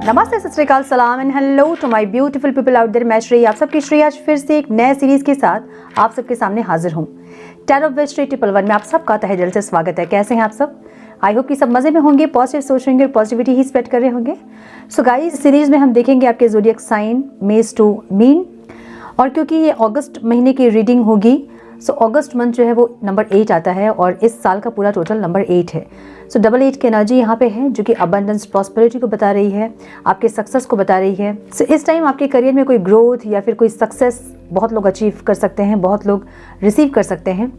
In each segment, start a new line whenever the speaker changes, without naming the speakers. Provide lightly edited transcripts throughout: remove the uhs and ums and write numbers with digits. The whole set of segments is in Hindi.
नमस्ते, सत श्री अकाल, सलाम and hello to my beautiful people out there. मैं श्रेया, आप सबकी श्रेया आज फिर से एक नए सीरीज के साथ आप सबके सामने हाजिर हूँ। टैरो ऑफ वेस्ट 1 में आप सबका तहे दिल से स्वागत है। कैसे हैं आप सब? आई होप कि सब मजे में होंगे, पॉजिटिव सोच होंगे और पॉजिटिविटी ही स्प्रेड कर रहे होंगे। सो गाइस, सीरीज में हम देखेंगे आपके ज़ोडिएक साइन मेष टू मीन, और क्योंकि ये अगस्त महीने की रीडिंग होगी, सो अगस्त मंथ जो है वो नंबर 8 आता है और इस साल का पूरा टोटल नंबर 8 है। सो डबल 8 की एनर्जी यहाँ पे है जो कि अबंडेंस, प्रॉस्पेरिटी को बता रही है, आपके सक्सेस को बता रही है। सो इस टाइम आपके करियर में कोई ग्रोथ या फिर कोई सक्सेस बहुत लोग अचीव कर सकते हैं, बहुत लोग रिसीव कर सकते हैं,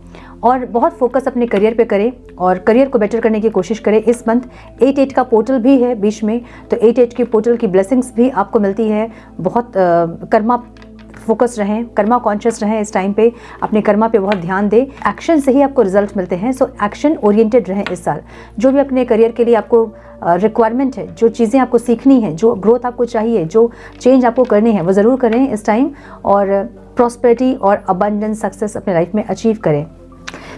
और बहुत फोकस अपने करियर पे करें और करियर को बेटर करने की कोशिश करें। इस मंथ 8-8 का पोर्टल भी है बीच में, तो 8-8 के पोर्टल की ब्लेसिंग्स भी आपको मिलती है। बहुत कर्मा फोकस रहें, कर्मा कॉन्शियस रहें। इस टाइम पे अपने कर्मा पे बहुत ध्यान दें। एक्शन से ही आपको रिजल्ट मिलते हैं, सो एक्शन ओरिएंटेड रहें इस साल। जो भी अपने करियर के लिए आपको रिक्वायरमेंट है, जो चीज़ें आपको सीखनी है, जो ग्रोथ आपको चाहिए, जो चेंज आपको करनी है, वो ज़रूर करें इस टाइम, और प्रॉस्पेरिटी और अबंडेंस, सक्सेस अपने लाइफ में अचीव करें।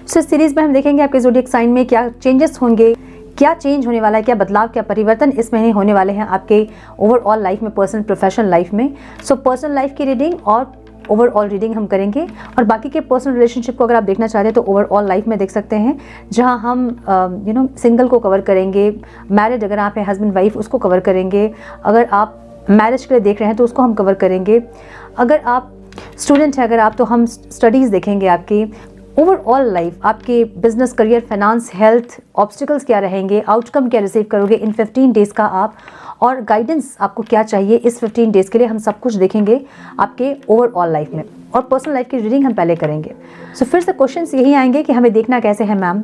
सो इस सीरीज़ में हम देखेंगे आपके ज़ोडिएक साइन में क्या चेंजेस होंगे, क्या चेंज होने वाला है, क्या बदलाव, क्या परिवर्तन इस महीने होने वाले हैं आपके ओवरऑल लाइफ में, पर्सनल प्रोफेशनल लाइफ में। सो पर्सनल लाइफ की रीडिंग और ओवरऑल रीडिंग हम करेंगे, और बाकी के पर्सनल रिलेशनशिप को अगर आप देखना चाहते हैं तो ओवरऑल लाइफ में देख सकते हैं, जहां हम सिंगल को कवर करेंगे, मैरिड अगर आप हैं, हस्बैंड वाइफ, उसको कवर करेंगे, अगर आप मैरिज के लिए देख रहे हैं तो उसको हम कवर करेंगे, अगर आप स्टूडेंट हैं अगर आप, तो हम स्टडीज़ देखेंगे आपकी ओवरऑल लाइफ, आपके business, career, finance, health, obstacles क्या रहेंगे, आउटकम क्या रिसीव करोगे इन 15 डेज़ का आप, और गाइडेंस आपको क्या चाहिए इस 15 डेज़ के लिए, हम सब कुछ देखेंगे आपके ओवरऑल लाइफ में। और पर्सनल लाइफ की रीडिंग हम पहले करेंगे। सो फिर से क्वेश्चंस यही आएंगे कि हमें देखना कैसे है मैम।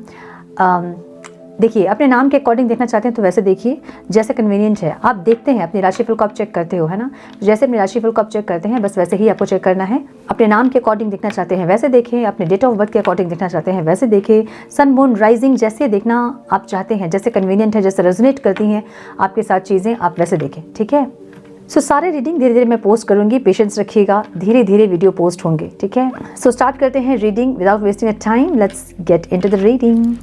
देखिए, अपने नाम के अकॉर्डिंग देखना चाहते हैं तो वैसे देखिए, जैसे कन्वीनियंट है। आप देखते हैं अपनी राशिफल को आप चेक करते हो, है ना? जैसे अपनी राशिफल को आप चेक करते हैं, बस वैसे ही आपको चेक करना है। अपने नाम के अकॉर्डिंग देखना चाहते हैं वैसे देखें, अपने डेट ऑफ बर्थ के अकॉर्डिंग देखना चाहते हैं वैसे देखें, सन मून राइजिंग जैसे देखना आप चाहते हैं, जैसे कन्वीनियंट है, जैसे रेजोनेट करती हैं आपके साथ चीज़ें, आप वैसे देखें, ठीक है? सो सारे रीडिंग धीरे धीरे मैं पोस्ट करूंगी, पेशेंस रखिएगा, धीरे धीरे वीडियो पोस्ट होंगे, ठीक है? सो स्टार्ट करते हैं reading without wasting a time. Let's get into the reading.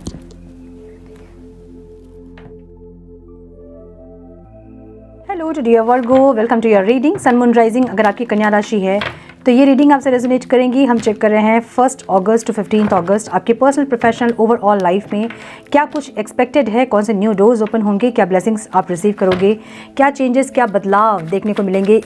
Hello to dear Virgo, welcome to your reading sun moon rising. अगर आपकी कन्या राशि है तो ये रीडिंग आपसे रेजोनेट करेंगी। हम चेक कर रहे हैं 1 अगस्त टू 15 अगस्त आपके पर्सनल, प्रोफेशनल, ओवरऑल लाइफ में क्या कुछ एक्सपेक्टेड है, कौन से न्यू डोर्स ओपन होंगे, क्या ब्लेसिंग्स आप रिसीव करोगे, क्या चेंजेस, क्या बदलाव देखने को मिलेंगे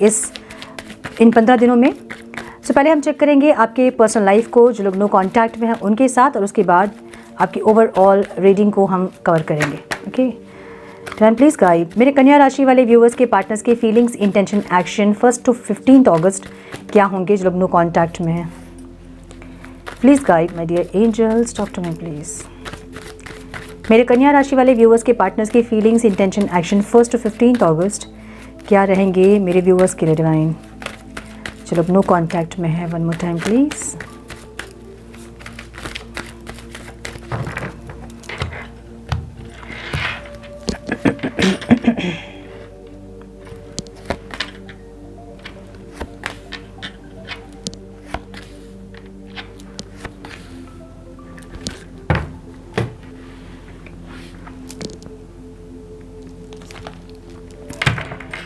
इन 15 दिनों में। सो पहले हम चेक करेंगे आपके पर्सनल लाइफ को, जो लोग नो कॉन्टैक्ट में हैं उनके साथ, और उसके बाद आपकी ओवरऑल रीडिंग को हम कवर करेंगे। Okay, turn please guide. मेरे कन्या राशि वाले व्यूअर्स के, पार्टनर्स के फीलिंग्स, इंटेंशन, एक्शन 1 टू 15 अगस्त क्या होंगे जो लोग नो कॉन्टैक्ट में हैं। Please guide my dear angels, talk to me please. मेरे कन्या राशि वाले व्यूअर्स के, पार्टनर्स के फीलिंग्स, इंटेंशन, एक्शन 1 टू 15 अगस्त क्या रहेंगे मेरे व्यूअर्स के लिए डिवाइन, जो लोग नो कॉन्टैक्ट में है। One more time please.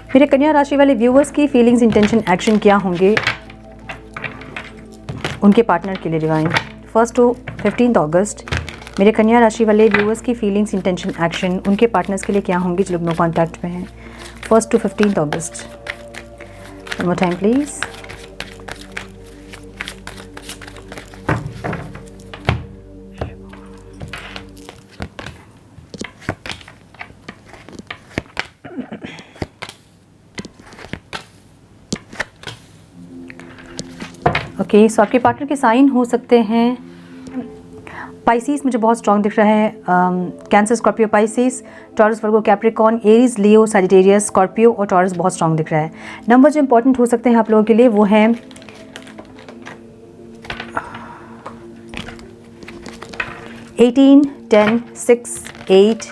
मेरे कन्या राशि वाले व्यूअर्स की फीलिंग्स, इंटेंशन, एक्शन क्या होंगे उनके पार्टनर के लिए डिवाइन 1 टू 15 अगस्त। मेरे कन्या राशि वाले व्यूअर्स की फीलिंग्स, इंटेंशन, एक्शन उनके पार्टनर्स के लिए क्या होंगे जो लोग नो कॉन्टैक्ट में हैं 1 टू 15 अगस्त। One more time please. Okay, so आपके पार्टनर के साइन हो सकते हैं पाइसिस, मुझे बहुत स्ट्रॉन्ग दिख रहा है, कैंसर, स्कॉर्पियो, पाइसिस, टॉरस, वर्गो, Capricorn, Aries, Leo, Sagittarius, Scorpio और टॉरस बहुत स्ट्रॉन्ग दिख रहा है। नंबर जो इंपॉर्टेंट हो सकते हैं आप लोगों के लिए वो हैं 18, 10, 6, 8,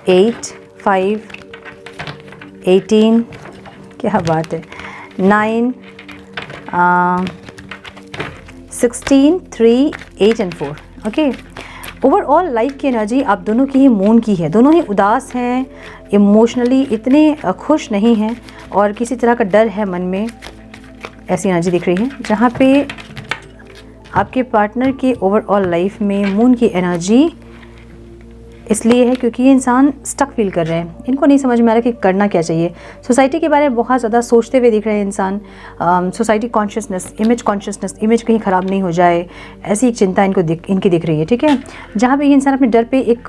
8, 5, 18, क्या बात है, 9, 16, 3, 8 एंड 4। ओके, ओवरऑल लाइफ की एनर्जी आप दोनों की ही मून की है, दोनों ही उदास हैं, इमोशनली इतने खुश नहीं हैं और किसी तरह का डर है मन में, ऐसी एनर्जी दिख रही है। जहाँ पे आपके पार्टनर की ओवरऑल लाइफ में मून की एनर्जी इसलिए है क्योंकि ये इंसान स्टक फील कर रहे हैं, इनको नहीं समझ में आ रहा कि करना क्या चाहिए। सोसाइटी के बारे में बहुत ज़्यादा सोचते हुए दिख रहे हैं इंसान, सोसाइटी कॉन्शियसनेस, इमेज कहीं ख़राब नहीं हो जाए, ऐसी एक चिंता इनकी दिख रही है, ठीक है। जहाँ पे ये इंसान अपने डर पे एक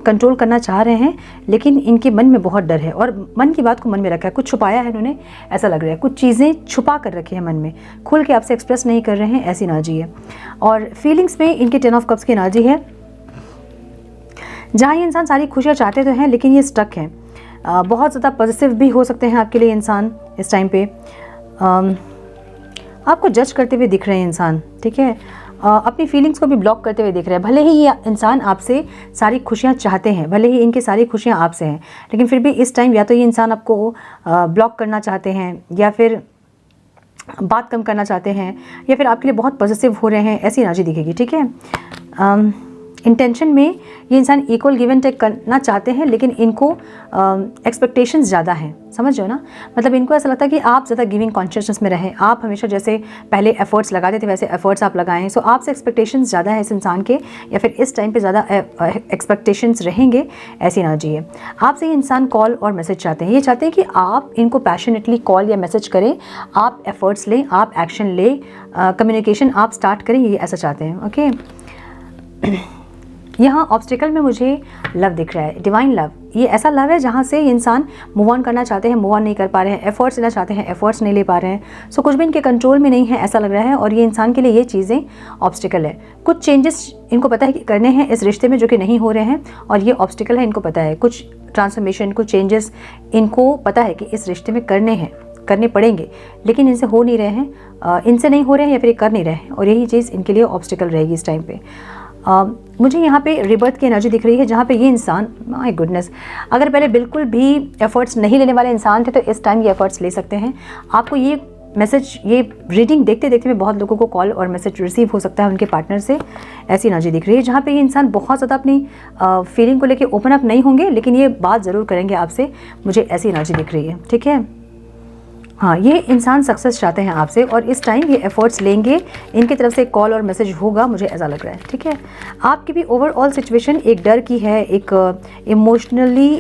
कंट्रोल करना चाह रहे हैं, लेकिन इनके मन में बहुत डर है और मन की बात को मन में रखा है, कुछ छुपाया है इन्होंने, ऐसा लग रहा है, कुछ चीज़ें छुपा कर रखी है मन में, खुल के आपसे एक्सप्रेस नहीं कर रहे हैं, ऐसी एनर्जी है। और फीलिंग्स में इनके 10 ऑफ कप्स की एनर्जी है, जहाँ ये इंसान सारी खुशियाँ चाहते तो हैं लेकिन ये स्टक हैं। बहुत ज़्यादा पॉजिटिव भी हो सकते हैं आपके लिए इंसान इस टाइम पे, आपको जज करते हुए दिख रहे हैं इंसान, ठीक है। अपनी फीलिंग्स को भी ब्लॉक करते हुए दिख रहे हैं। भले ही ये इंसान आपसे सारी खुशियाँ चाहते हैं, भले ही इनकी सारी खुशियाँ आपसे हैं, लेकिन फिर भी इस टाइम या तो ये इंसान आपको ब्लॉक करना चाहते हैं या फिर बात कम करना चाहते हैं या फिर आपके लिए बहुत पॉजिटिव हो रहे हैं, ऐसी एनर्जी दिखेगी, ठीक है। इंटेंशन में ये इंसान इक्वल गिव एंड टेक करना चाहते हैं, लेकिन इनको एक्सपेक्टेशंस ज़्यादा हैं, समझ रहे हो ना। मतलब इनको ऐसा लगता है कि आप ज़्यादा गिविंग कॉन्शियसनेस में रहें, आप हमेशा जैसे पहले एफर्ट्स लगाते थे वैसे एफर्ट्स आप लगाएं। सो आपसे एक्सपेक्टेशंस ज़्यादा है इस इंसान के, या फिर इस टाइम पे ज़्यादा एक्सपेक्टेशंस रहेंगे, ऐसी एनर्जी है। आपसे ये इंसान कॉल और मैसेज चाहते हैं, ये चाहते हैं कि आप इनको पैशनेटली कॉल या मैसेज करें, आप एफर्ट्स लें, आप एक्शन लें, कम्युनिकेशन आप स्टार्ट करें, ये ऐसा चाहते हैं, ओके। यहाँ ऑब्स्टिकल में मुझे लव दिख रहा है, डिवाइन लव। ये ऐसा लव है जहाँ से इंसान मूव ऑन करना चाहते हैं, मूव ऑन नहीं कर पा रहे हैं, एफर्ट्स लेना चाहते हैं, एफर्ट्स नहीं ले पा रहे हैं। सो कुछ भी इनके कंट्रोल में नहीं है, ऐसा लग रहा है। और ये इंसान के लिए ये चीज़ें ऑब्स्टिकल है। कुछ चेंजेस इनको पता है कि करने हैं इस रिश्ते में, जो कि नहीं हो रहे हैं, और ये ऑब्स्टिकल है, इनको पता है। कुछ ट्रांसफॉर्मेशन, कुछ चेंजेस इनको पता है कि इस रिश्ते में करने पड़ेंगे, लेकिन इनसे हो नहीं रहे हैं, इनसे नहीं हो रहे हैं या फिर कर नहीं रहे हैं, और यही चीज़ इनके लिए ऑब्स्टिकल रहेगी इस टाइम पे। मुझे यहाँ पे रिबर्थ की एनर्जी दिख रही है, जहाँ पे ये इंसान, माय गुडनेस, अगर पहले बिल्कुल भी एफर्ट्स नहीं लेने वाले इंसान थे तो इस टाइम ये एफर्ट्स ले सकते हैं। आपको ये मैसेज, ये रीडिंग देखते देखते में बहुत लोगों को कॉल और मैसेज रिसीव हो सकता है उनके पार्टनर से, ऐसी एनर्जी दिख रही है। जहाँ पे ये इंसान बहुत ज़्यादा अपनी फीलिंग को लेके ओपन अप नहीं होंगे, लेकिन ये बात ज़रूर करेंगे आपसे, मुझे ऐसी एनर्जी दिख रही है, ठीक है। हाँ, ये इंसान सक्सेस चाहते हैं आपसे और इस टाइम ये एफर्ट्स लेंगे, इनकी तरफ से कॉल और मैसेज होगा, मुझे ऐसा लग रहा है, ठीक है। आपकी भी ओवरऑल सिचुएशन एक डर की है, एक इमोशनली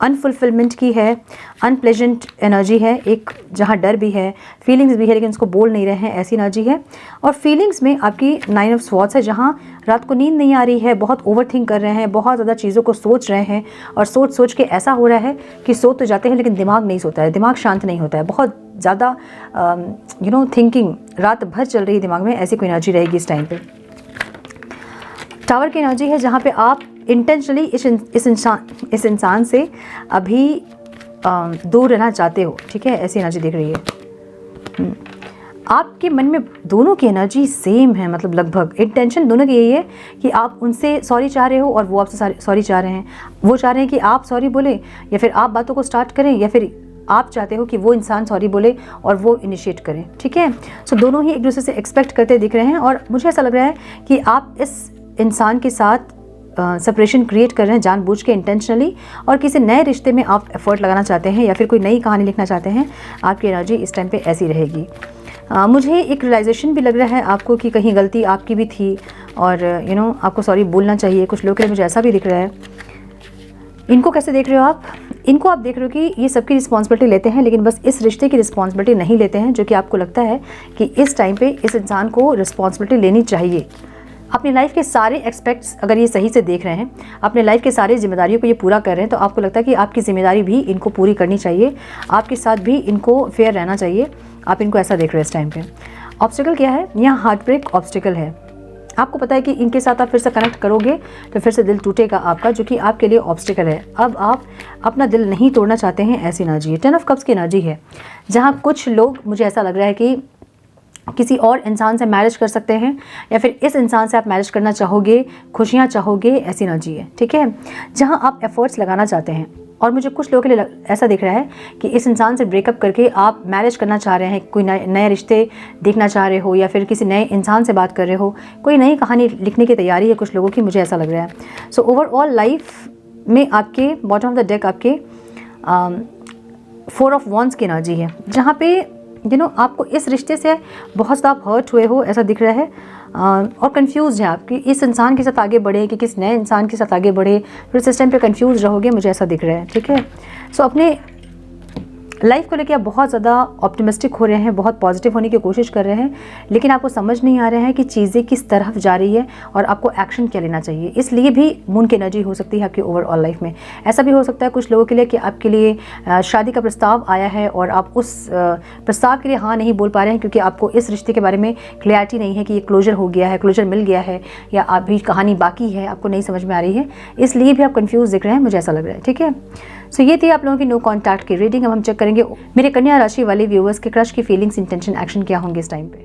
अनफुलफिलमेंट की है, अनप्लेजेंट एनर्जी है, एक जहाँ डर भी है, फीलिंग्स भी है, लेकिन उसको बोल नहीं रहे हैं, ऐसी एनर्जी है। और फीलिंग्स में आपकी 9 ऑफ स्वॉर्ड्स है, जहाँ रात को नींद नहीं आ रही है, बहुत ओवरथिंक कर रहे हैं, बहुत ज़्यादा चीज़ों को सोच रहे हैं, और सोच के ऐसा हो रहा है कि सो तो जाते हैं लेकिन दिमाग नहीं सोता है, दिमाग शांत नहीं होता है, बहुत ज़्यादा थिंकिंग रात भर चल रही है दिमाग में, ऐसी कोई एनर्जी रहेगी इस टाइम पे। टावर की एनर्जी है, जहाँ पे आप इंटेंशनली इस इंसान से अभी दूर रहना चाहते हो, ठीक है, ऐसी एनर्जी दिख रही है। आपके मन में दोनों की एनर्जी सेम है, मतलब लगभग इंटेंशन दोनों की यही है कि आप उनसे सॉरी चाह रहे हो और वो आपसे सॉरी चाह रहे हैं। वो चाह रहे हैं कि आप सॉरी बोले, या फिर आप बातों को स्टार्ट करें, या फिर आप चाहते हो कि वो इंसान सॉरी बोले और वो इनिशिएट करें, ठीक है। सो दोनों ही एक दूसरे से एक्सपेक्ट करते दिख रहे हैं, और मुझे ऐसा लग रहा है कि आप इस इंसान के साथ सेपरेशन क्रिएट कर रहे हैं जानबूझ के, इंटेंशनली, और किसी नए रिश्ते में आप एफर्ट लगाना चाहते हैं या फिर कोई नई कहानी लिखना चाहते हैं। आपकी एनर्जी इस टाइम पे ऐसी रहेगी। मुझे एक रियलाइजेशन भी लग रहा है आपको कि कहीं गलती आपकी भी थी, और आपको सॉरी बोलना चाहिए। कुछ लोग के लिए मुझे ऐसा भी दिख रहा है। इनको कैसे देख रहे हो आप? इनको आप देख रहे हो कि ये सबकी रिस्पॉन्सिबिलिटी लेते हैं, लेकिन बस इस रिश्ते की रिस्पॉन्सिबिलिटी नहीं लेते हैं, जो कि आपको लगता है कि इस टाइम पे इस इंसान को रिस्पॉन्सिबिलिटी लेनी चाहिए। अपनी लाइफ के सारे एक्सपेक्ट्स अगर ये सही से देख रहे हैं, अपने लाइफ के सारे जिम्मेदारियों को ये पूरा कर रहे हैं, तो आपको लगता है कि आपकी जिम्मेदारी भी इनको पूरी करनी चाहिए, आपके साथ भी इनको फेयर रहना चाहिए। आप इनको ऐसा देख रहे हैं इस टाइम पे। ऑब्स्टिकल क्या है? यहाँ हार्ट ब्रेक ऑब्स्टिकल है। आपको पता है कि इनके साथ आप फिर से कनेक्ट करोगे तो फिर से दिल टूटेगा आपका, जो कि आपके लिए ऑब्स्टिकल है। अब आप अपना दिल नहीं तोड़ना चाहते हैं, ऐसी एनर्जी है। 10 ऑफ कप्स की एनर्जी है, जहाँ कुछ लोग, मुझे ऐसा लग रहा है कि किसी और इंसान से मैरिज कर सकते हैं, या फिर इस इंसान से आप मैरिज करना चाहोगे, खुशियाँ चाहोगे, ऐसी एनर्जी है, ठीक है। जहाँ आप एफर्ट्स लगाना चाहते हैं, और मुझे कुछ लोगों के लिए ऐसा दिख रहा है कि इस इंसान से ब्रेकअप करके आप मैरिज करना चाह रहे हैं, कोई नए रिश्ते देखना चाह रहे हो, या फिर किसी नए इंसान से बात कर रहे हो, कोई नई कहानी लिखने की तैयारी है कुछ लोगों की, मुझे ऐसा लग रहा है। सो ओवरऑल लाइफ में आपके बॉटम ऑफ द डेक आपके 4 ऑफ वॉन्ड्स की एनर्जी है, जहाँ पे आपको इस रिश्ते से बहुत ज़्यादा आप हर्ट हुए हो ऐसा दिख रहा है, और कंफ्यूज हैं आप कि इस इंसान के साथ आगे बढ़े कि किस नए इंसान के साथ आगे बढ़े, फिर इस टाइम पे कंफ्यूज रहोगे, मुझे ऐसा दिख रहा है। ठीक है, सो अपने लाइफ को लेकर आप बहुत ज़्यादा ऑप्टिमिस्टिक हो रहे हैं, बहुत पॉजिटिव होने की कोशिश कर रहे हैं, लेकिन आपको समझ नहीं आ रहा है कि चीज़ें किस तरफ जा रही है और आपको एक्शन क्या लेना चाहिए। इसलिए भी मून की एनर्जी हो सकती है आपकी ओवरऑल लाइफ में। ऐसा भी हो सकता है कुछ लोगों के लिए कि आपके लिए शादी का प्रस्ताव आया है और आप उस प्रस्ताव के लिए हाँ नहीं बोल पा रहे हैं, क्योंकि आपको इस रिश्ते के बारे में क्लैरिटी नहीं है कि ये क्लोजर हो गया है, क्लोजर मिल गया है, या अभी कहानी बाकी है, आपको नहीं समझ में आ रही है, इसलिए भी आप कन्फ्यूज़ दिख रहे हैं, मुझे ऐसा लग रहा है। ठीक है, सो ये थी आप लोगों की नो कॉन्टैक्ट की रीडिंग। अब हम चेक करेंगे मेरे कन्या राशि वाले व्यूअर्स के क्रश की फीलिंग्स, इंटेंशन, एक्शन क्या होंगे इस टाइम पे।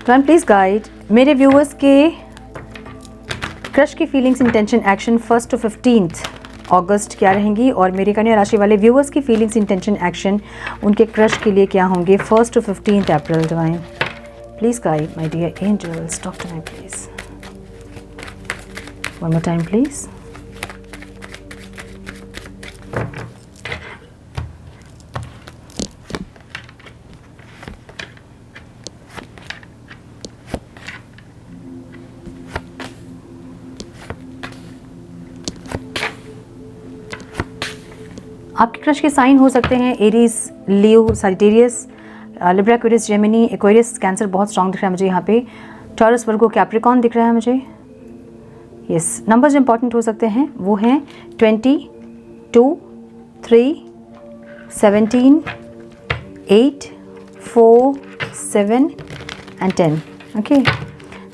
तो प्लीज गाइड मेरे व्यूअर्स के क्रश की फीलिंग्स, इंटेंशन, एक्शन 1 to 15 अगस्त क्या रहेंगी, और मेरे कन्या राशि वाले व्यूअर्स की फीलिंग्स, इंटेंशन, एक्शन उनके क्रश के लिए क्या होंगे 1 to 15 अप्रैल। Divine please guide my dear angels, talk to me please. One more time, please. आपके क्रश के साइन हो सकते हैं Aries, Leo, Sagittarius, Libra, Aquarius, Gemini, Aquarius, Cancer बहुत स्ट्रॉन्ग दिख रहा है मुझे यहाँ पे, टॉरस, वर्गो, कैप्रिकॉर्न दिख रहा है मुझे। यस, नंबर्स इंपॉर्टेंट हो सकते हैं, वो हैं 20, 2, 3, 17, 8, 4, 7 and 10। Okay,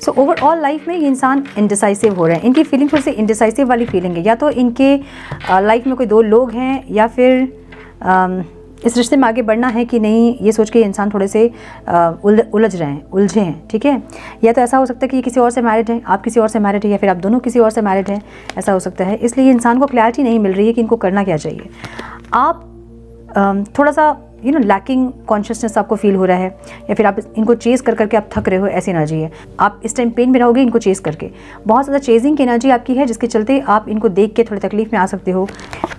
so overall life में ये इंसान इंडिसाइसिव हो रहे हैं, इनकी फीलिंग थोड़ी सी इंडिसाइसिव वाली फीलिंग है, या तो इनके लाइफ में कोई 2 लोग हैं, या फिर इस रिश्ते में आगे बढ़ना है कि नहीं, ये सोच के इंसान थोड़े से उलझ रहे हैं, उलझे हैं। ठीक है, या तो ऐसा हो सकता है कि ये किसी और से मैरिड है, आप किसी और से मैरिड है, या फिर आप दोनों किसी और से मैरिड हैं, ऐसा हो सकता है। इसलिए इंसान को क्लैरिटी नहीं मिल रही है कि इनको करना क्या चाहिए। आप थोड़ा सा लैकिंग कॉन्शियसनेस आपको फील हो रहा है, या फिर आप इनको चेस कर करके आप थक रहे हो, ऐसी एनर्जी है। आप इस टाइम पेन में रहोगे इनको चेस करके, बहुत ज़्यादा चेजिंग की एनर्जी आपकी है, जिसके चलते आप इनको देख के थोड़ी तकलीफ में आ सकते हो,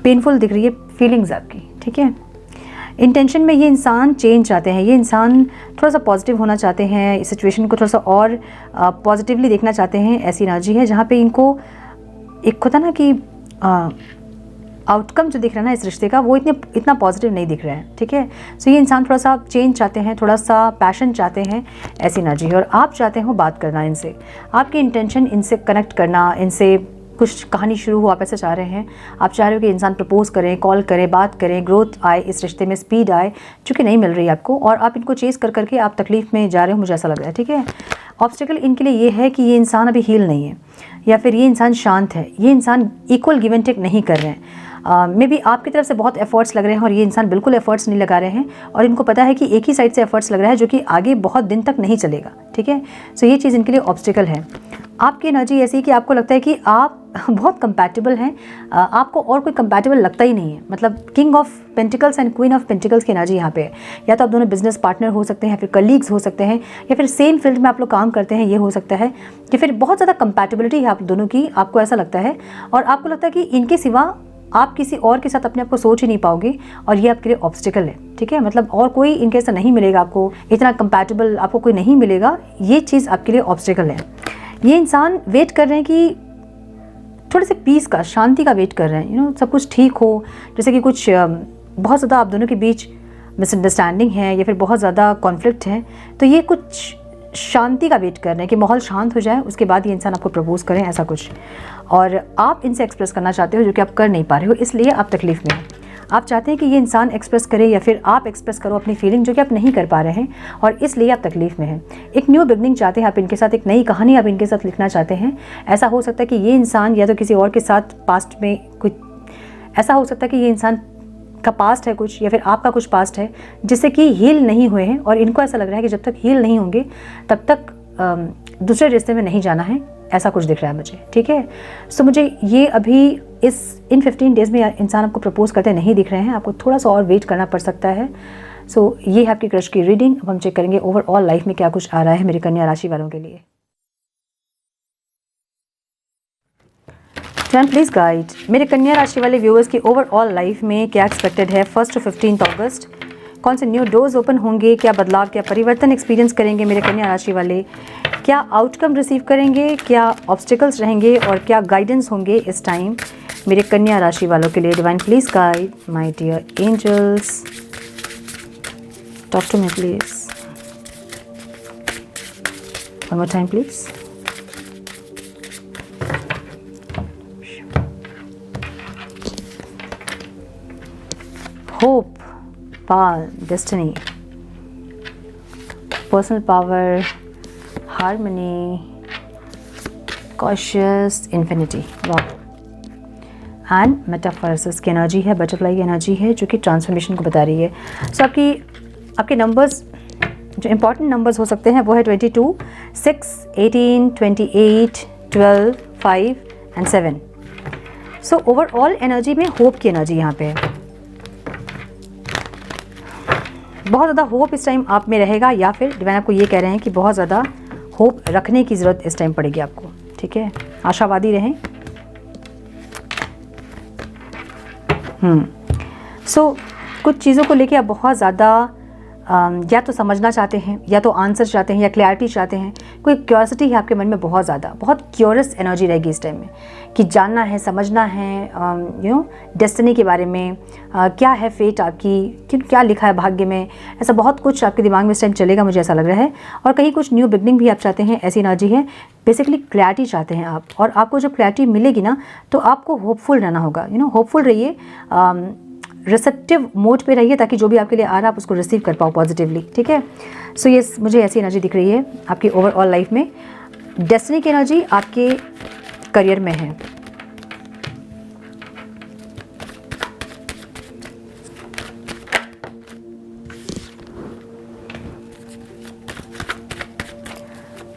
पेनफुल दिख रही है फीलिंग्स आपकी। ठीक है, इंटेंशन में ये इंसान चेंज चाहते हैं, ये इंसान थोड़ा सा पॉजिटिव होना चाहते हैं, इस सिचुएशन को थोड़ा सा और पॉजिटिवली देखना चाहते हैं, ऐसी एनर्जी है, जहाँ पे इनको एक होता ना कि आउटकम जो दिख रहा है ना इस रिश्ते का, वो इतना पॉजिटिव नहीं दिख रहा है। ठीक है, सो ये इंसान थोड़ा सा चेंज चाहते हैं, थोड़ा सा पैशन चाहते हैं, ऐसी एनर्जी है। और आप चाहते हो बात करना इनसे, आपकी इंटेंशन इनसे कनेक्ट करना, इनसे कुछ कहानी शुरू हो, आप ऐसे चाह रहे हैं। आप चाह रहे हो कि इंसान प्रपोज करें, कॉल करें, बात करें, ग्रोथ आए इस रिश्ते में, स्पीड आए, चूँकि नहीं मिल रही आपको, और आप इनको चेस कर करके आप तकलीफ में जा रहे हो, मुझे ऐसा लग रहा है। ठीक है, ऑब्स्टिकल इनके लिए ये है कि ये इंसान अभी हील नहीं है, या फिर ये इंसान शांत है, ये इंसान इक्वल गिव एंड टेक नहीं कर रहे हैं। मे बी आपकी तरफ से बहुत एफर्ट्स लग रहे हैं और ये इंसान बिल्कुल एफर्ट्स नहीं लगा रहे हैं, और इनको पता है कि एक ही साइड से एफर्ट्स लग रहा है जो कि आगे बहुत दिन तक नहीं चलेगा। ठीक है, सो ये चीज़ इनके लिए ऑब्स्टिकल है। आपकी एनर्जी ऐसी है कि आपको लगता है कि आप बहुत कंपैटिबल हैं, आपको और कोई कंपैटिबल लगता ही नहीं है। मतलब king of pentacles and queen of pentacles की एनर्जी यहाँ पे है। या तो आप दोनों बिजनेस पार्टनर हो सकते हैं, या फिर कलीग्स हो सकते हैं, या फिर सेम फील्ड में आप लोग काम करते हैं, ये हो सकता है, या फिर बहुत ज़्यादा कंपैटिबिलिटी है आप दोनों की, आपको ऐसा लगता है, और आपको लगता है कि इनके सिवा आप किसी और के साथ अपने आप को सोच ही नहीं पाओगे, और ये आपके लिए ऑब्स्टिकल है। ठीक है, मतलब और कोई इनके ऐसा नहीं मिलेगा आपको, इतना कंपैटिबल आपको कोई नहीं मिलेगा, ये चीज़ आपके लिए ऑब्स्टिकल है। ये इंसान वेट कर रहे हैं कि थोड़े से पीस का, शांति का वेट कर रहे हैं, सब कुछ ठीक हो, जैसे कि कुछ बहुत ज़्यादा आप दोनों के बीच मिसअंडरस्टैंडिंग है, या फिर बहुत ज़्यादा कॉन्फ्लिक्ट है, तो ये कुछ शांति का वेट कर रहे हैं कि माहौल शांत हो जाए, उसके बाद ये इंसान आपको प्रपोज करें, ऐसा कुछ। और आप इनसे एक्सप्रेस करना चाहते हो, जो कि आप कर नहीं पा रहे हो, इसलिए आप तकलीफ में हो। आप चाहते हैं कि ये इंसान एक्सप्रेस करे, या फिर आप एक्सप्रेस करो अपनी फीलिंग, जो कि आप नहीं कर पा रहे हैं, और इसलिए आप तकलीफ में हैं। एक न्यू बिगनिंग चाहते हैं आप इनके साथ, एक नई कहानी आप इनके साथ लिखना चाहते हैं। ऐसा हो सकता है कि ये इंसान या तो किसी और के साथ पास्ट में कुछ, ऐसा हो सकता है कि ये इंसान का पास्ट है कुछ, या फिर आपका कुछ पास्ट है जिससे कि हील नहीं हुए हैं, और इनको ऐसा लग रहा है कि जब तक हील नहीं होंगे तब तक दूसरे रिश्ते में नहीं जाना है, ऐसा कुछ दिख रहा है मुझे। ठीक है, सो मुझे ये अभी इन 15 डेज़ में इंसान आपको प्रपोज करते नहीं दिख रहे हैं, आपको थोड़ा सा और वेट करना पड़ सकता है। सो ये है आपकी क्रश की रीडिंग। अब हम चेक करेंगे ओवरऑल लाइफ में क्या कुछ आ रहा है मेरी कन्या राशि वालों के लिए। डिवाइन प्लीज गाइड मेरे कन्या राशि वाले व्यूअर्स की ओवरऑल लाइफ में क्या एक्सपेक्टेड है 1 to 15 अगस्त। कौन से न्यू डोर्स ओपन होंगे, क्या बदलाव, क्या परिवर्तन एक्सपीरियंस करेंगे मेरे कन्या राशि वाले, क्या आउटकम रिसीव करेंगे, क्या ऑब्स्टिकल्स रहेंगे और क्या गाइडेंस होंगे इस टाइम मेरे कन्या राशि वालों के लिए। Divine please guide my dear angels, talk to me please. One more time please. Hope, power, destiny, personal power, harmony, cautious, infinity, वाह। एंड मेटाफोरिसिस की एनर्जी है, बटरफ्लाई की एनर्जी है जो कि ट्रांसफॉर्मेशन को बता रही है। सो आपके नंबर्स जो इंपॉर्टेंट नंबर्स हो सकते हैं वो है 22, 6, 18, 28, 12, 5 एंड 7। सो ओवरऑल एनर्जी में होप की एनर्जी यहाँ पे है। बहुत ज़्यादा होप इस टाइम आप में रहेगा, या फिर डिवाइन आपको ये कह रहे हैं कि बहुत ज़्यादा होप रखने की ज़रूरत इस टाइम पड़ेगी आपको। ठीक है, आशावादी रहें। सो कुछ चीज़ों को लेके आप बहुत ज़्यादा या तो समझना चाहते हैं, या तो आंसर चाहते हैं, या क्लैरिटी चाहते हैं। कोई क्यूरियोसिटी है आपके मन में बहुत ज़्यादा, बहुत क्यूरियस एनर्जी रहेगी इस टाइम में कि जानना है, समझना है, डेस्टिनी के बारे में, क्या है फेट आपकी, क्या लिखा है भाग्य में। ऐसा बहुत कुछ आपके दिमाग में इस टाइम चलेगा, मुझे ऐसा लग रहा है। और कहीं कुछ न्यू बिगनिंग भी आप चाहते हैं, ऐसी एनर्जी है। बेसिकली क्लैरिटी चाहते हैं आप, और आपको जब क्लैरिटी मिलेगी ना तो आपको होपफुल रहना होगा। होपफुल रहिए, रिसेप्टिव मोड पे रहिए, ताकि जो भी आपके लिए आ रहा है आप उसको रिसीव कर पाओ पॉजिटिवली। ठीक है, सो ये मुझे ऐसी एनर्जी दिख रही है आपकी ओवरऑल लाइफ में। डेस्टिनी की एनर्जी आपके करियर में है।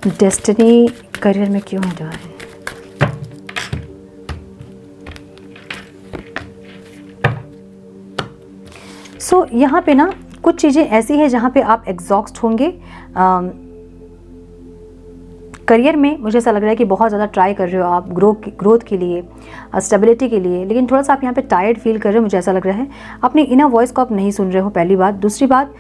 डेस्टिनी करियर में क्यों है? सो यहाँ पे ना कुछ चीज़ें ऐसी हैं जहाँ पे आप एग्जॉस्ट होंगे। करियर में मुझे ऐसा लग रहा है कि बहुत ज़्यादा ट्राई कर रहे हो आप ग्रोथ के लिए, स्टेबिलिटी के लिए, लेकिन थोड़ा सा आप यहाँ पे टायर्ड फील कर रहे हो, मुझे ऐसा लग रहा है। अपनी इनर वॉइस को आप नहीं सुन रहे हो, पहली बात। दूसरी बात,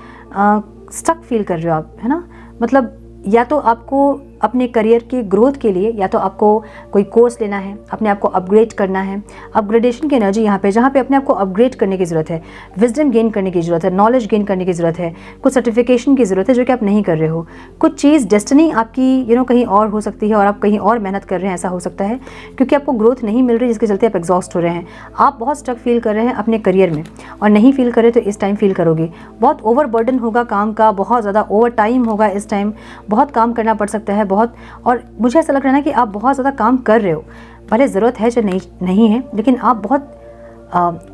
स्टक फील कर रहे हो आप, है ना। मतलब या तो आपको अपने करियर के ग्रोथ के लिए, या तो आपको कोई कोर्स लेना है, अपने आप को अपग्रेड करना है। अपग्रेडेशन की एनर्जी यहाँ पे, जहाँ पे अपने आप को अपग्रेड करने की ज़रूरत है, विजडम गेन करने की ज़रूरत है, नॉलेज गेन करने की ज़रूरत है, कुछ सर्टिफिकेशन की ज़रूरत है जो कि आप नहीं कर रहे हो। कुछ चीज़ डेस्टिनी आपकी कहीं और हो सकती है, और आप कहीं और मेहनत कर रहे हैं, ऐसा हो सकता है, क्योंकि आपको ग्रोथ नहीं मिल रही, जिसके चलते आप एग्जॉस्ट हो रहे हैं। आप बहुत स्टक फील कर रहे हैं अपने करियर में, और नहीं फील कर रहे तो इस टाइम फील करोगे। बहुत ओवरबर्डन होगा काम का, बहुत ज़्यादा ओवर टाइम होगा इस टाइम, बहुत काम करना पड़ सकता है बहुत। और मुझे ऐसा लग रहा है ना कि आप बहुत ज़्यादा काम कर रहे हो, भले ज़रूरत है चाहे नहीं है, लेकिन आप बहुत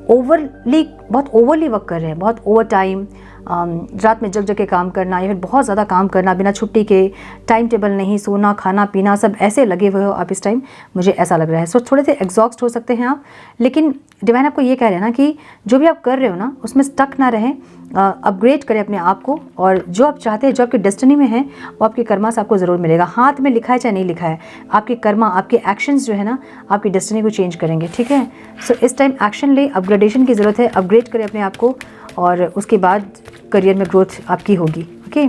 ओवरली वर्क कर रहे हैं, बहुत ओवर टाइम, रात में जग के काम करना, या फिर बहुत ज़्यादा काम करना बिना छुट्टी के, टाइम टेबल नहीं, सोना खाना पीना सब ऐसे लगे हुए हो आप इस टाइम, मुझे ऐसा लग रहा है। सो थोड़े से एग्जॉस्ट हो सकते हैं आप, लेकिन डिवाइन आपको ये कह रहे हैं ना कि जो भी आप कर रहे हो ना उसमें स्टक ना रहें, अपग्रेड करें अपने आप को, और जो आप चाहते हैं, जो आपकी डेस्टिनी में है, वो आपके कर्मा से आपको ज़रूर मिलेगा। हाथ में लिखा है चाहे नहीं लिखा है, आपके कर्मा, आपके एक्शंस जो है ना, आपकी डेस्टिनी को चेंज करेंगे। ठीक है, सो इस टाइम एक्शन ले, अपग्रेडेशन की ज़रूरत है, अपग्रेड करें अपने आप को, और उसके बाद करियर में ग्रोथ आपकी होगी। ओके,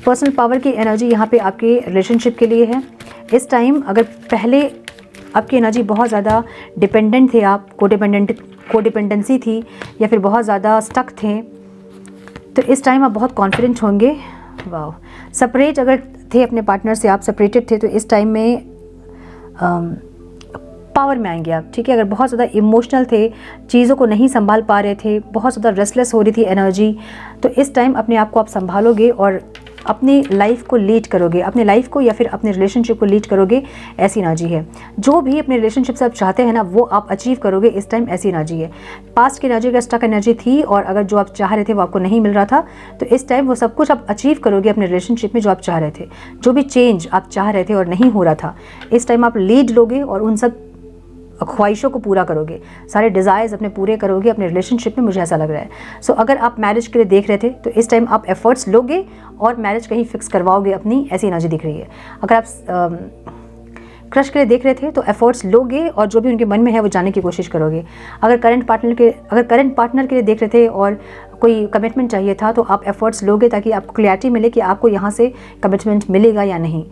पर्सनल पावर की एनर्जी यहाँ पे आपके रिलेशनशिप के लिए है इस टाइम। अगर पहले आपकी एनर्जी बहुत ज़्यादा डिपेंडेंट थे आप, कोडिपेंडेंसी थी, या फिर बहुत ज़्यादा स्टक थे, तो इस टाइम आप बहुत कॉन्फिडेंट होंगे। वाह, सेपरेट अगर थे अपने पार्टनर से, आप सेपरेटेड थे, तो इस टाइम में पावर में आएंगे आप। ठीक है, अगर बहुत ज़्यादा इमोशनल थे, चीज़ों को नहीं संभाल पा रहे थे, बहुत ज़्यादा रेस्टलेस हो रही थी एनर्जी, तो इस टाइम अपने आप को आप संभालोगे और अपनी लाइफ को लीड करोगे, अपने लाइफ को या फिर अपने रिलेशनशिप को लीड करोगे, ऐसी एनर्जी है। जो भी अपने रिलेशनशिप से आप चाहते हैं ना, वो आप अचीव करोगे इस टाइम, ऐसी एनर्जी है। पास्ट की एनर्जी का स्टक एनर्जी थी, और अगर जो आप चाह रहे थे वो आपको नहीं मिल रहा था, तो इस टाइम वो सब कुछ आप अचीव करोगे अपने रिलेशनशिप में, जो आप चाह रहे थे। जो भी चेंज आप चाह रहे थे और नहीं हो रहा था, इस टाइम आप लीड लोगे और उन सब ख्वाहिशों को पूरा करोगे, सारे डिज़ायर्स अपने पूरे करोगे अपने रिलेशनशिप में, मुझे ऐसा लग रहा है। सो अगर आप मैरिज के लिए देख रहे थे, तो इस टाइम आप एफर्ट्स लोगे और मैरिज कहीं फिक्स करवाओगे अपनी, ऐसी एनर्जी दिख रही है। अगर आप क्रश के लिए देख रहे थे तो एफर्ट्स लोगे और जो भी उनके मन में है वो जानने की कोशिश करोगे। अगर करंट पार्टनर के लिए देख रहे थे और कोई कमिटमेंट चाहिए था तो आप एफर्ट्स लोगे ताकि आपको क्लैरिटी मिले कि आपको यहाँ से कमिटमेंट मिलेगा या नहीं।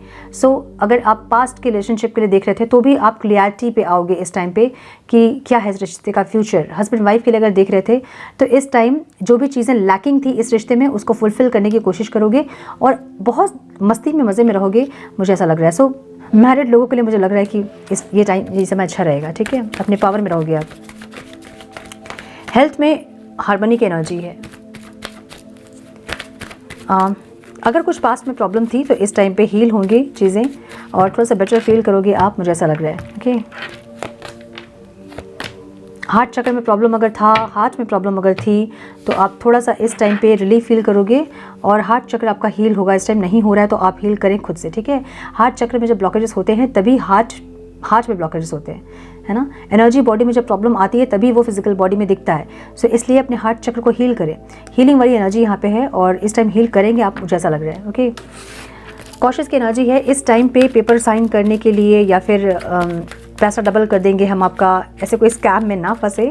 अगर आप पास्ट के रिलेशनशिप के लिए देख रहे थे तो भी आप क्लैरिटी पे आओगे इस टाइम पे कि क्या है इस रिश्ते का फ्यूचर। हस्बैंड वाइफ के लिए अगर देख रहे थे तो इस टाइम जो भी चीज़ें लैकिंग थी इस रिश्ते में उसको फुलफिल करने की कोशिश करोगे और बहुत मस्ती में मज़े में रहोगे, मुझे ऐसा लग रहा है। मैरिड लोगों के लिए मुझे लग रहा है कि ये समय अच्छा रहेगा, ठीक है, अपने पावर में रहोगे आप। हेल्थ में हार्मनी की एनर्जी है। अगर कुछ पास्ट में प्रॉब्लम थी तो इस टाइम पे हील होंगी चीज़ें और थोड़ा सा बेटर फील करोगे आप, मुझे ऐसा लग रहा है। ओके, हार्ट चक्र में प्रॉब्लम अगर था, हार्ट में प्रॉब्लम अगर थी तो आप थोड़ा सा इस टाइम पे रिलीफ फील करोगे और हार्ट चक्र आपका हील होगा। इस टाइम नहीं हो रहा है तो आप हील करें खुद से, ठीक है। हार्ट चक्र में जब ब्लॉकेजेस होते हैं तभी हार्ट में ब्लॉकेजेस होते हैं, है ना। एनर्जी बॉडी में जब प्रॉब्लम आती है तभी वो फिजिकल बॉडी में दिखता है। इसलिए अपने हार्ट चक्र को हील करें। हीलिंग वाली एनर्जी यहाँ पे है और इस टाइम हील करेंगे आप, मुझे ऐसा लग रहा है। ओके, कॉशियस की एनर्जी है इस टाइम पे पेपर साइन करने के लिए या फिर पैसा डबल कर देंगे हम आपका, ऐसे कोई स्कैम में ना फंसे।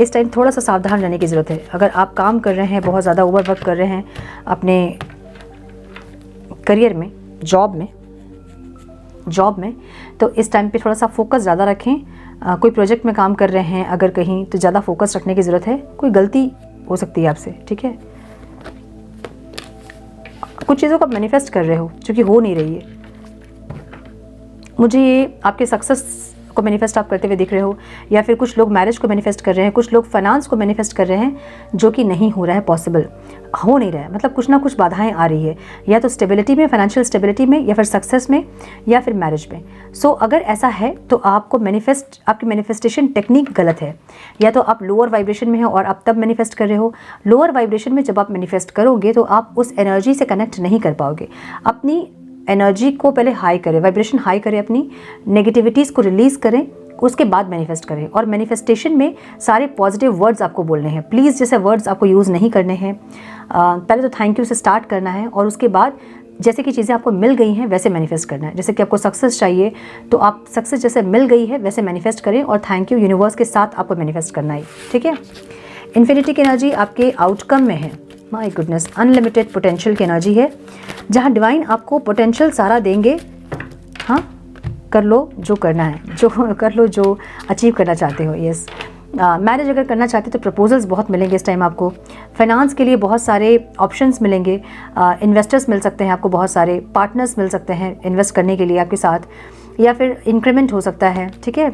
इस टाइम थोड़ा सा सावधान रहने की ज़रूरत है। अगर आप काम कर रहे हैं, बहुत ज़्यादा ओवर वर्क कर रहे हैं अपने करियर में, जॉब में तो इस टाइम पे थोड़ा सा फोकस ज़्यादा रखें। कोई प्रोजेक्ट में काम कर रहे हैं अगर कहीं तो ज़्यादा फोकस रखने की ज़रूरत है। कोई गलती हो सकती है आपसे, ठीक है। कुछ चीज़ों को आप मैनिफेस्ट कर रहे हो जो कि हो नहीं रही है। मुझे ये आपके सक्सेस को मैनिफेस्ट आप करते हुए दिख रहे हो या फिर कुछ लोग मैरिज को मैनिफेस्ट कर रहे हैं, कुछ लोग फाइनेंस को मैनिफेस्ट कर रहे हैं जो कि नहीं हो रहा है, पॉसिबल हो नहीं रहा है। मतलब कुछ ना कुछ बाधाएं आ रही है, या तो स्टेबिलिटी में, फाइनेंशियल स्टेबिलिटी में, या फिर सक्सेस में, या फिर मैरिज में। अगर ऐसा है तो आपकी मैनिफेस्टेशन टेक्निक गलत है। या तो आप लोअर वाइब्रेशन में हो और आप तब मैनिफेस्ट कर रहे हो। लोअर वाइब्रेशन में जब आप मैनिफेस्ट करोगे तो आप उस एनर्जी से कनेक्ट नहीं कर पाओगे। अपनी एनर्जी को पहले हाई करें, वाइब्रेशन हाई करें, अपनी नेगेटिविटीज़ को रिलीज़ करें, उसके बाद मैनिफेस्ट करें। और मैनिफेस्टेशन में सारे पॉजिटिव वर्ड्स आपको बोलने हैं। प्लीज़ जैसे वर्ड्स आपको यूज़ नहीं करने हैं। पहले तो थैंक यू से स्टार्ट करना है और उसके बाद जैसे कि चीज़ें आपको मिल गई हैं वैसे मैनिफेस्ट करना है। जैसे कि आपको सक्सेस चाहिए तो आप सक्सेस जैसे मिल गई है वैसे मैनिफेस्ट करें और थैंक यू यूनिवर्स के साथ आपको मैनिफेस्ट करना है, ठीक है। इन्फिनिटी की एनर्जी आपके आउटकम में है। माय गुडनेस, अनलिमिटेड पोटेंशियल की एनर्जी है जहाँ डिवाइन आपको पोटेंशियल सारा देंगे। हाँ, कर लो जो करना है, कर लो जो अचीव करना चाहते हो। यस, मैरिज अगर करना चाहते हो तो प्रपोजल्स बहुत मिलेंगे इस टाइम आपको। फाइनेंस के लिए बहुत सारे ऑप्शंस मिलेंगे। इन्वेस्टर्स मिल सकते हैं आपको, बहुत सारे पार्टनर्स मिल सकते हैं इन्वेस्ट करने के लिए आपके साथ, या फिर इंक्रीमेंट हो सकता है, ठीक है।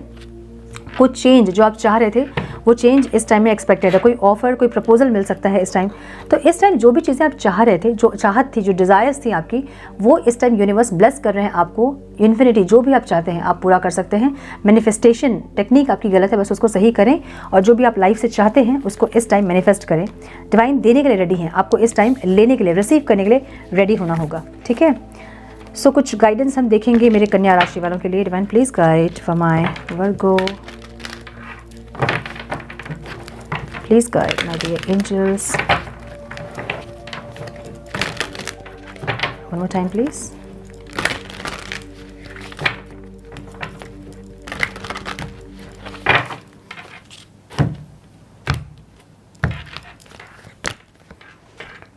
कुछ चेंज जो आप चाह रहे थे वो चेंज इस टाइम में एक्सपेक्टेड है। कोई ऑफर, कोई प्रपोजल मिल सकता है इस टाइम। तो इस टाइम जो भी चीज़ें आप चाह रहे थे, जो चाहत थी, जो डिज़ायर्स थी आपकी, वो इस टाइम यूनिवर्स ब्लेस कर रहे हैं आपको। इन्फिनिटी जो भी आप चाहते हैं आप पूरा कर सकते हैं। मैनिफेस्टेशन टेक्निक आपकी गलत है, बस उसको सही करें और जो भी आप लाइफ से चाहते हैं उसको इस टाइम मैनिफेस्ट करें। डिवाइन देने के लिए रेडी हैं, आपको इस टाइम लेने के लिए, रिसीव करने के लिए रेडी होना होगा, ठीक है। कुछ गाइडेंस हम देखेंगे मेरे कन्या राशि वालों के लिए। Divine please guide for my Virgo, please guide my dear angels. One more time please.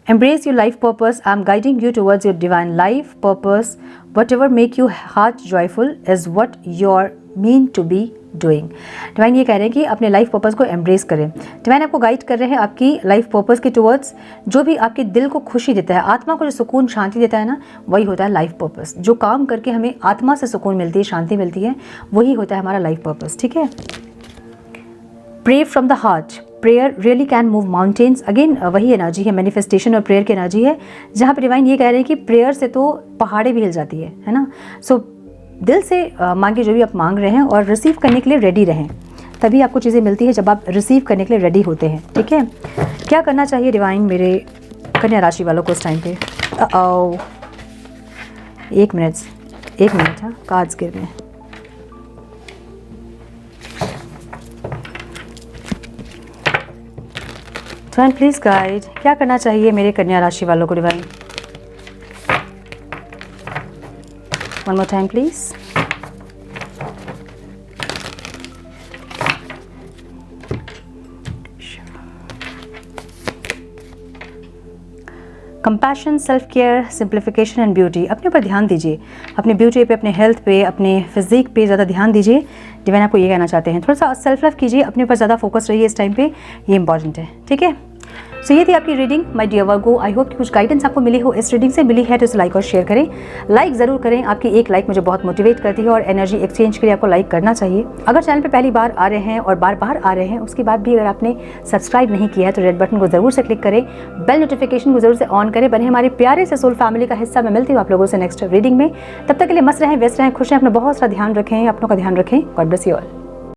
Embrace your life purpose. I am guiding you towards your divine life purpose. Whatever make you heart joyful is what you're meant to be doing. Divine ये कह रहे हैं कि अपने लाइफ पर्पस को एम्ब्रेस करें। डिवाइन आपको गाइड कर रहे हैं आपकी लाइफ पर्पस के टुवर्ड्स। जो भी आपके दिल को खुशी देता है, आत्मा को जो सुकून शांति देता है ना, वही होता है लाइफ पर्पस। जो काम करके हमें आत्मा से सुकून मिलती है, शांति मिलती है, वही होता है हमारा लाइफ पर्पस, ठीक है। Pray from the heart. Prayer really can move mountains. Again वही एनर्जी है, मैनिफेस्टेशन और प्रेयर की एनर्जी है, जहाँ पर डिवाइन ये कह रहे हैं कि प्रेयर से तो पहाड़े भी हिल जाती है ना। दिल से मांगे जो भी आप मांग रहे हैं और रिसीव करने के लिए रेडी रहें, तभी आपको चीज़ें मिलती है जब आप रिसीव करने के लिए रेडी होते हैं, ठीक है। क्या करना चाहिए डिवाइन मेरे कन्या राशि वालों को इस टाइम पे? एक मिनट, हाँ, कार्ड्स गिर गए। डिवाइन प्लीज गाइड, क्या करना चाहिए मेरे कन्या राशि वालों को? Divine one more time please. Compassion, self care, simplification and beauty. अपने ऊपर ध्यान दीजिए, अपने ब्यूटी पे, अपने हेल्थ पे, अपने फिजिक पे ज़्यादा ध्यान दीजिए। डिवाइन आपको ये कहना चाहते हैं, थोड़ा सा सेल्फ लव कीजिए, अपने ऊपर ज़्यादा फोकस रहिए इस टाइम पे, ये इंपॉर्टेंट है। ठीक है, सो ये थी आपकी reading my dear Virgo. I hope कि कुछ गाइडेंस आपको मिली हो, इस रीडिंग से मिली है तो इसे लाइक और शेयर करें। लाइक ज़रूर करें, आपकी एक लाइक मुझे बहुत मोटिवेट करती है और एनर्जी एक्सचेंज के लिए आपको लाइक करना चाहिए। अगर चैनल पे पहली बार आ रहे हैं और बार बार आ रहे हैं, उसके बाद भी अगर आपने सब्सक्राइब नहीं किया है तो रेड बटन को ज़रूर से क्लिक करें, बेल नोटिफिकेशन को ज़रूर से ऑन करें, बने हमारे प्यारे से सोल फैमिली का हिस्सा। मैं मिलती हूँ आप लोगों से नेक्स्ट रीडिंग में। तब तक के लिए मस्त रहें, व्यस्त रहें, खुश रहें, अपना बहुत सारा ध्यान रखें, अपनों का ध्यान रखें। God bless you all.